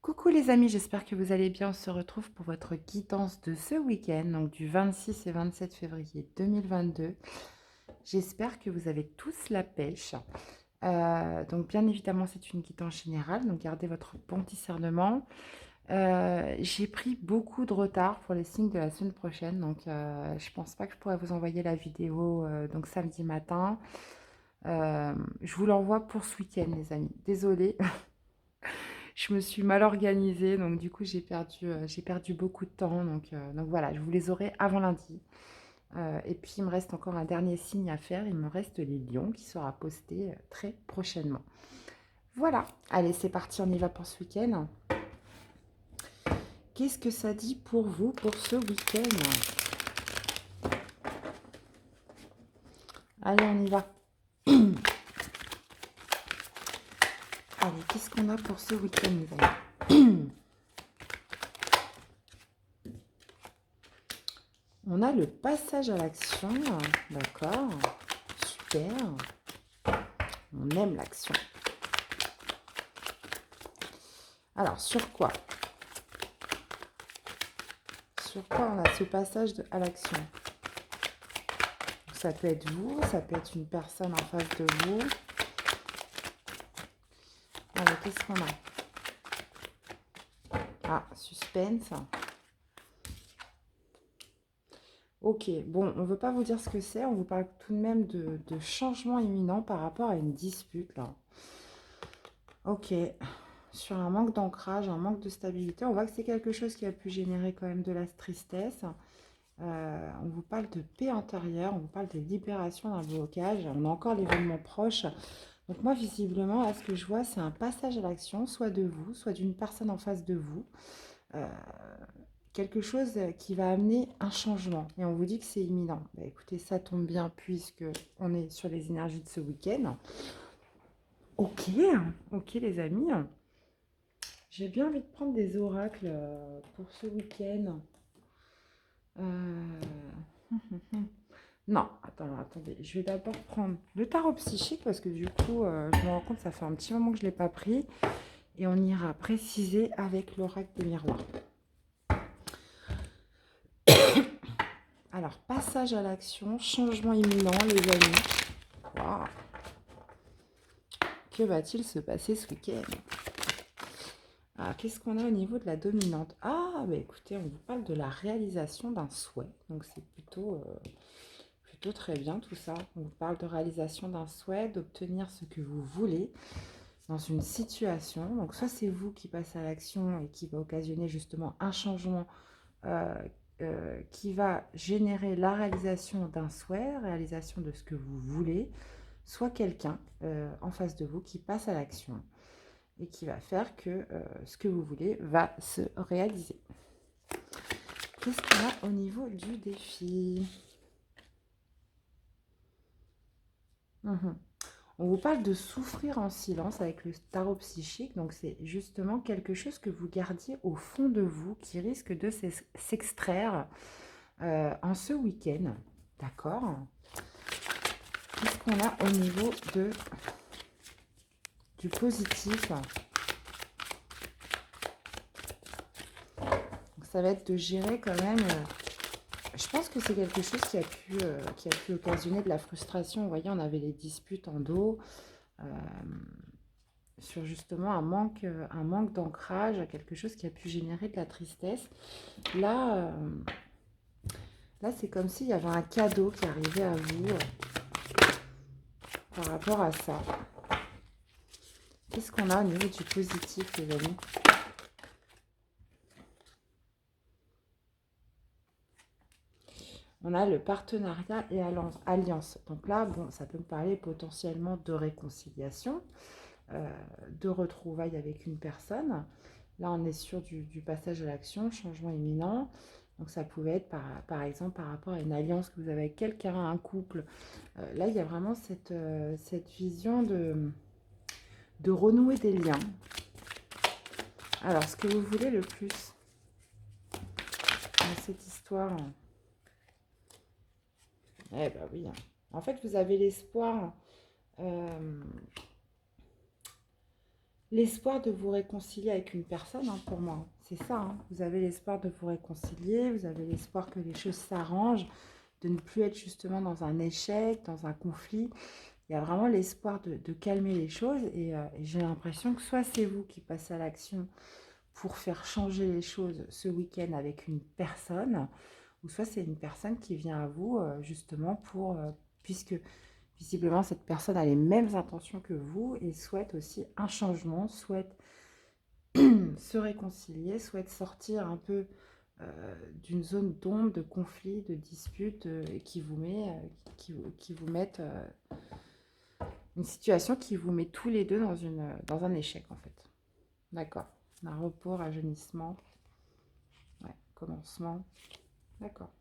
Coucou les amis, j'espère que vous allez bien. On se retrouve pour votre guidance de ce week-end, donc du 26 et 27 février 2022. J'espère que vous avez tous la pêche. Donc bien évidemment, c'est une guidance générale, donc gardez votre bon discernement. J'ai pris beaucoup de retard pour les signes de la semaine prochaine, donc je pense pas que je pourrais vous envoyer la vidéo donc samedi matin. Je vous l'envoie pour ce week-end les amis, désolée. Je me suis mal organisée, donc du coup j'ai perdu beaucoup de temps. Donc voilà, je vous les aurai avant lundi. Et puis il me reste encore un dernier signe à faire. Il me reste les lions qui sera posté très prochainement. Voilà, allez c'est parti, on y va pour ce week-end. Qu'est-ce que ça dit pour vous pour ce week-end? Allez, on y va. Allez, qu'est-ce qu'on a pour ce week-end les amis? On a le passage à l'action, d'accord, super, on aime l'action. Alors, sur quoi? Sur quoi on a ce passage à l'action? Ça peut être vous, ça peut être une personne en face de vous. Allez, qu'est-ce qu'on a? Ah, suspense. Ok, bon, on ne veut pas vous dire ce que c'est, on vous parle tout de même de changement imminent par rapport à une dispute, là. Ok, sur un manque d'ancrage, un manque de stabilité, on voit que c'est quelque chose qui a pu générer quand même de la tristesse. On vous parle de paix intérieure, on vous parle de libération d'un blocage, on a encore l'événement proche. Donc moi, visiblement, là, ce que je vois, c'est un passage à l'action, soit de vous, soit d'une personne en face de vous. Euh, Quelque chose qui va amener un changement. Et on vous dit que c'est imminent. Bah, écoutez, ça tombe bien puisque on est sur les énergies de ce week-end. Ok, ok les amis. J'ai bien envie de prendre des oracles pour ce week-end. Non, attendez. Je vais d'abord prendre le tarot psychique parce que du coup, je me rends compte que ça fait un petit moment que je ne l'ai pas pris. Et on ira préciser avec l'oracle des miroirs. Alors, passage à l'action, changement imminent, les amis. Wow. Que va-t-il se passer ce week-end? Alors, qu'est-ce qu'on a au niveau de la dominante? Ah, bah écoutez, on vous parle de la réalisation d'un souhait. Donc, c'est plutôt très bien tout ça. On vous parle de réalisation d'un souhait, d'obtenir ce que vous voulez dans une situation. Donc, soit c'est vous qui passez à l'action et qui va occasionner justement un changement euh, qui va générer la réalisation d'un souhait, réalisation de ce que vous voulez, soit quelqu'un en face de vous qui passe à l'action et qui va faire que ce que vous voulez va se réaliser. Qu'est-ce qu'on a au niveau du défi? On vous parle de souffrir en silence avec le tarot psychique. Donc, c'est justement quelque chose que vous gardiez au fond de vous qui risque de s'extraire en ce week-end. D'accord? Qu'est-ce qu'on a au niveau du positif? Donc, ça va être de gérer quand même. Je pense que c'est quelque chose qui a pu occasionner de la frustration. Vous voyez, on avait les disputes en dos sur justement un manque d'ancrage, quelque chose qui a pu générer de la tristesse. Là, là c'est comme s'il y avait un cadeau qui arrivait à vous par rapport à ça. Qu'est-ce qu'on a au niveau du positif, les amis? On a le partenariat et alliance. Donc là, bon, ça peut me parler potentiellement de réconciliation, de retrouvailles avec une personne. Là, on est sur du passage à l'action, changement imminent. Donc ça pouvait être par exemple par rapport à une alliance que vous avez avec quelqu'un, un couple. Là, il y a vraiment cette vision de renouer des liens. Alors, ce que vous voulez le plus dans cette histoire? Eh ben oui. En fait, vous avez l'espoir l'espoir de vous réconcilier avec une personne, hein, pour moi. C'est ça, hein. Vous avez l'espoir de vous réconcilier, vous avez l'espoir que les choses s'arrangent, de ne plus être justement dans un échec, dans un conflit. Il y a vraiment l'espoir de calmer les choses et j'ai l'impression que soit c'est vous qui passez à l'action pour faire changer les choses ce week-end avec une personne, ou soit c'est une personne qui vient à vous justement puisque visiblement cette personne a les mêmes intentions que vous et souhaite aussi un changement, souhaite se réconcilier, souhaite sortir un peu d'une zone d'ombre, de conflit, de dispute et qui vous mette une situation qui vous met tous les deux dans un échec en fait. D'accord. Un repos, rajeunissement, ouais, commencement. D'accord.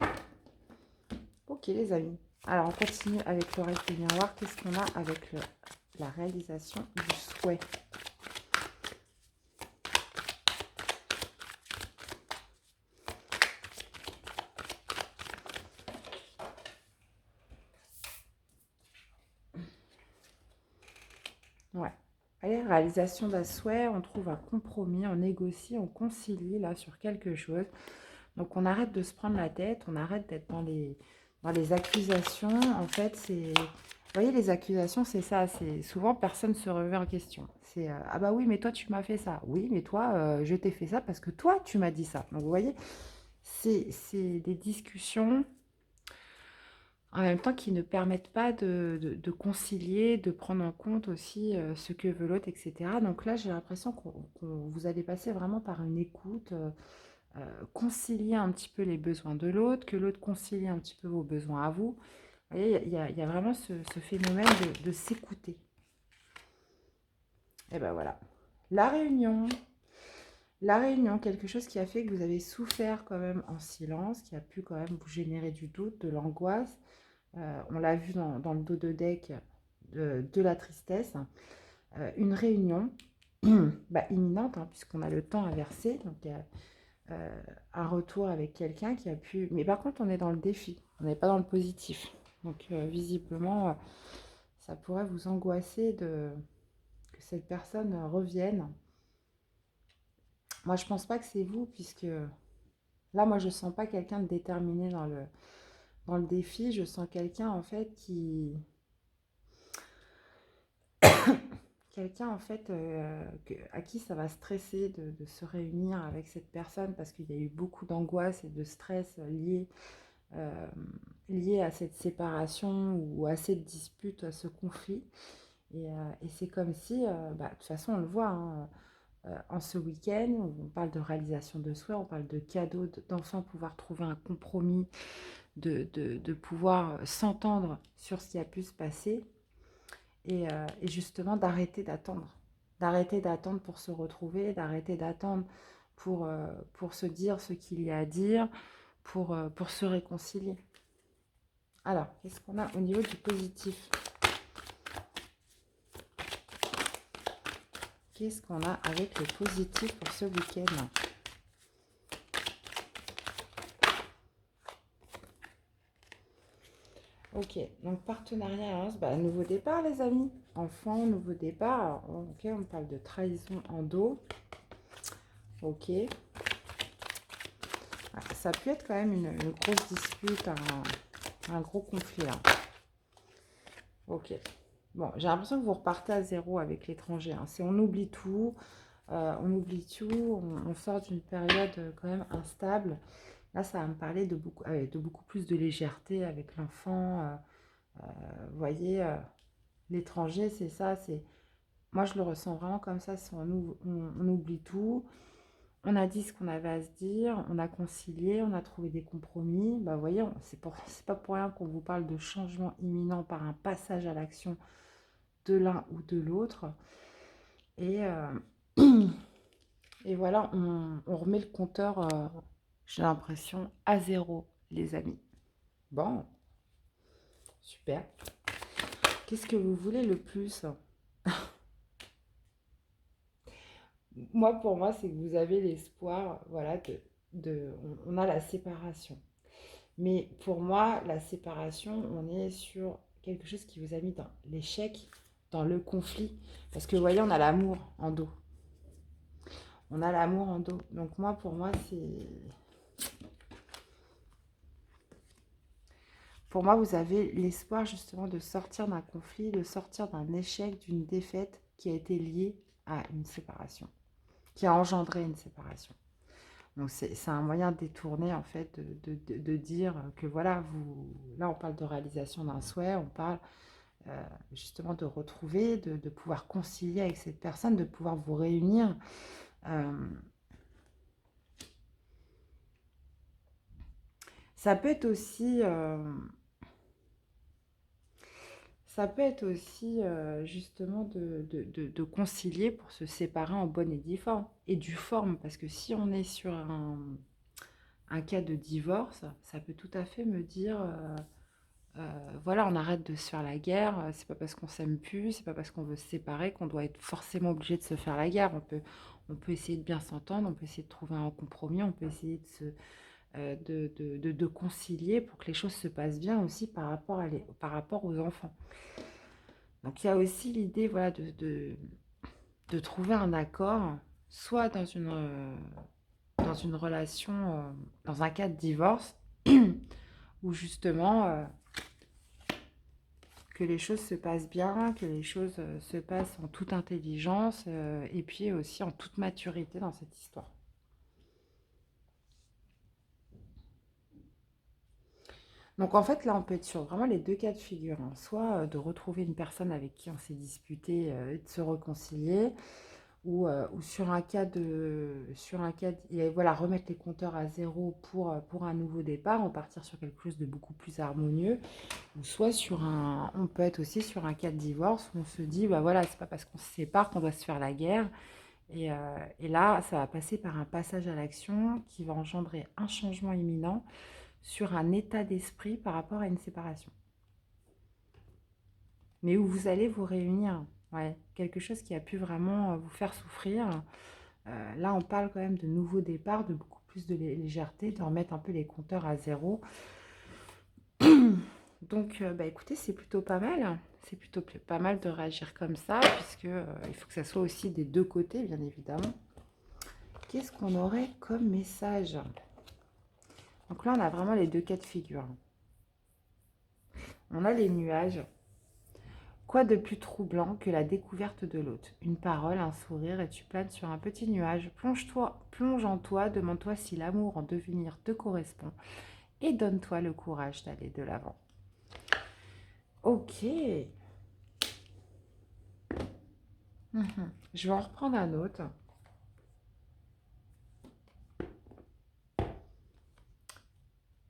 Ok les amis. Alors on continue avec le reste du miroir. Qu'est-ce qu'on a avec la réalisation du souhait? Ouais. Allez, réalisation d'un souhait, on trouve un compromis, on négocie, on concilie là sur quelque chose. Donc on arrête de se prendre la tête, on arrête d'être dans les accusations. En fait, vous voyez, les accusations, c'est ça. C'est souvent personne se remet en question. C'est ah bah oui, mais toi tu m'as fait ça. Oui, mais toi, je t'ai fait ça parce que toi tu m'as dit ça. Donc vous voyez, c'est des discussions en même temps qui ne permettent pas de concilier, de prendre en compte aussi ce que veut l'autre, etc. Donc là, j'ai l'impression vous allez passer vraiment par une écoute, concilier un petit peu les besoins de l'autre, que l'autre concilie un petit peu vos besoins à vous. Vous voyez, il y a vraiment ce phénomène de s'écouter. Et ben voilà. La réunion. La réunion, quelque chose qui a fait que vous avez souffert quand même en silence, qui a pu quand même vous générer du doute, de l'angoisse. On l'a vu dans le dos de deck de la tristesse. Une réunion imminente, hein, puisqu'on a le temps à verser. Donc, un retour avec quelqu'un qui a pu... Mais par contre, on est dans le défi. On n'est pas dans le positif. Donc, visiblement, ça pourrait vous angoisser que cette personne revienne. Moi, je pense pas que c'est vous, puisque là, moi, je sens pas quelqu'un de déterminé dans le défi. Je sens quelqu'un, en fait, quelqu'un en fait à qui ça va stresser de se réunir avec cette personne parce qu'il y a eu beaucoup d'angoisse et de stress euh, liés à cette séparation ou à cette dispute, à ce conflit. Et c'est comme si, de toute façon on le voit, hein, en ce week-end, on parle de réalisation de soi, on parle de cadeaux, d'enfin pouvoir trouver un compromis, de pouvoir s'entendre sur ce qui a pu se passer. Et justement d'arrêter d'attendre pour se retrouver, d'arrêter d'attendre pour se dire ce qu'il y a à dire, pour se réconcilier. Alors, qu'est-ce qu'on a au niveau du positif? Qu'est-ce qu'on a avec le positif pour ce week-end? Ok, donc partenariat, nouveau départ les amis. Enfant, nouveau départ. Alors, ok, on parle de trahison en dos. Ok. Ça peut être quand même une grosse dispute, un gros conflit là. Ok. Bon, j'ai l'impression que vous repartez à zéro avec l'étranger. Hein. C'est on oublie tout, on sort d'une période quand même instable. Là, ça va me parler de beaucoup plus de légèreté avec l'enfant. Vous voyez, l'étranger, c'est ça. Moi, je le ressens vraiment comme ça. On oublie tout. On a dit ce qu'on avait à se dire, on a concilié, on a trouvé des compromis. Vous voyez, c'est pas pour rien qu'on vous parle de changement imminent par un passage à l'action de l'un ou de l'autre. Et, et voilà, on remet le compteur, j'ai l'impression, à zéro, les amis. Bon, super. Qu'est-ce que vous voulez le plus? Pour moi, c'est que vous avez l'espoir, voilà, on a la séparation. Mais pour moi, la séparation, on est sur quelque chose qui vous a mis dans l'échec, dans le conflit. Parce que vous voyez, on a l'amour en dos. On a l'amour en dos. Donc moi, pour moi, c'est... Pour moi, vous avez l'espoir justement de sortir d'un conflit, de sortir d'un échec, d'une défaite qui a été liée à une séparation, qui a engendré une séparation. Donc c'est un moyen détourné en fait de dire que voilà, vous, là on parle de réalisation d'un souhait, on parle justement de retrouver, de pouvoir concilier avec cette personne, de pouvoir vous réunir. Euh, ça peut être aussi... ça peut être aussi justement de concilier pour se séparer en bonne et due forme. Parce que si on est sur un cas de divorce, ça peut tout à fait me dire, voilà, on arrête de se faire la guerre, c'est pas parce qu'on s'aime plus, c'est pas parce qu'on veut se séparer qu'on doit être forcément obligé de se faire la guerre. On peut essayer de bien s'entendre, on peut essayer de trouver un compromis, on peut essayer de concilier pour que les choses se passent bien aussi par rapport aux enfants. Donc il y a aussi l'idée voilà, de trouver un accord, soit dans une relation, dans un cas de divorce, où justement que les choses se passent bien, que les choses se passent en toute intelligence et puis aussi en toute maturité dans cette histoire. Donc en fait là on peut être sur vraiment les deux cas de figure, hein. Soit de retrouver une personne avec qui on s'est disputé et de se réconcilier, ou sur un cas et voilà, remettre les compteurs à zéro pour un nouveau départ, on partir sur quelque chose de beaucoup plus harmonieux, ou soit on peut être aussi sur un cas de divorce où on se dit, bah voilà, c'est pas parce qu'on se sépare qu'on doit se faire la guerre, et là, ça va passer par un passage à l'action qui va engendrer un changement imminent sur un état d'esprit par rapport à une séparation. Mais où vous allez vous réunir, ouais, quelque chose qui a pu vraiment vous faire souffrir. Là, on parle quand même de nouveaux départs, de beaucoup plus de légèreté, de remettre un peu les compteurs à zéro. Donc, bah, écoutez, c'est plutôt pas mal. C'est plutôt pas mal de réagir comme ça, puisque il faut que ça soit aussi des deux côtés, bien évidemment. Qu'est-ce qu'on aurait comme message? Donc là, on a vraiment les deux cas de figure. On a les nuages. Quoi de plus troublant que la découverte de l'autre? Une parole, un sourire, et tu planes sur un petit nuage. Plonge en toi, demande-toi si l'amour en devenir te correspond, et donne-toi le courage d'aller de l'avant. Ok. Je vais en reprendre un autre.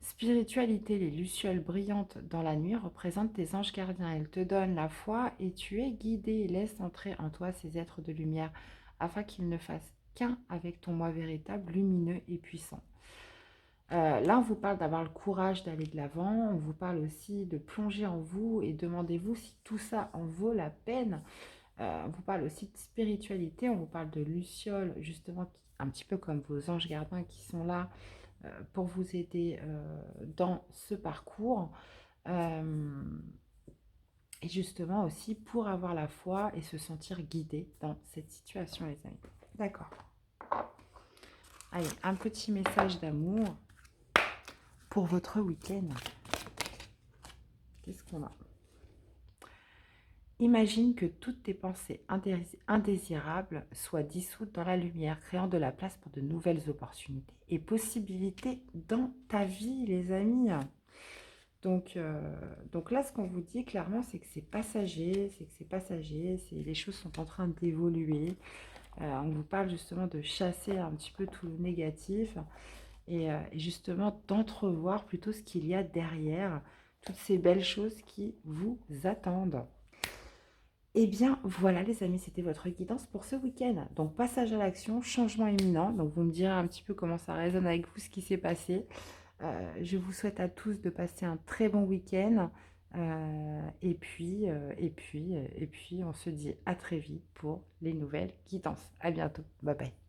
Spiritualité, les lucioles brillantes dans la nuit représentent tes anges gardiens. Elles te donnent la foi et tu es guidé. Laisse entrer en toi ces êtres de lumière afin qu'ils ne fassent qu'un avec ton moi véritable, lumineux et puissant. Là, on vous parle d'avoir le courage d'aller de l'avant. On vous parle aussi de plonger en vous et demandez-vous si tout ça en vaut la peine. On vous parle aussi de spiritualité. On vous parle de lucioles, justement, un petit peu comme vos anges gardiens qui sont là pour vous aider dans ce parcours. Euh, et justement aussi pour avoir la foi et se sentir guidé dans cette situation, les amis. D'accord. Allez, un petit message d'amour pour votre week-end. Qu'est-ce qu'on a? Imagine que toutes tes pensées indésirables soient dissoutes dans la lumière, créant de la place pour de nouvelles opportunités et possibilités dans ta vie, les amis. Donc là, ce qu'on vous dit clairement, c'est que c'est passager, les choses sont en train d'évoluer. On vous parle justement de chasser un petit peu tout le négatif et justement d'entrevoir plutôt ce qu'il y a derrière, toutes ces belles choses qui vous attendent. Eh bien, voilà les amis, c'était votre guidance pour ce week-end. Donc, passage à l'action, changement imminent. Donc, vous me direz un petit peu comment ça résonne avec vous, ce qui s'est passé. Je vous souhaite à tous de passer un très bon week-end. Et puis, on se dit à très vite pour les nouvelles guidances. À bientôt. Bye bye.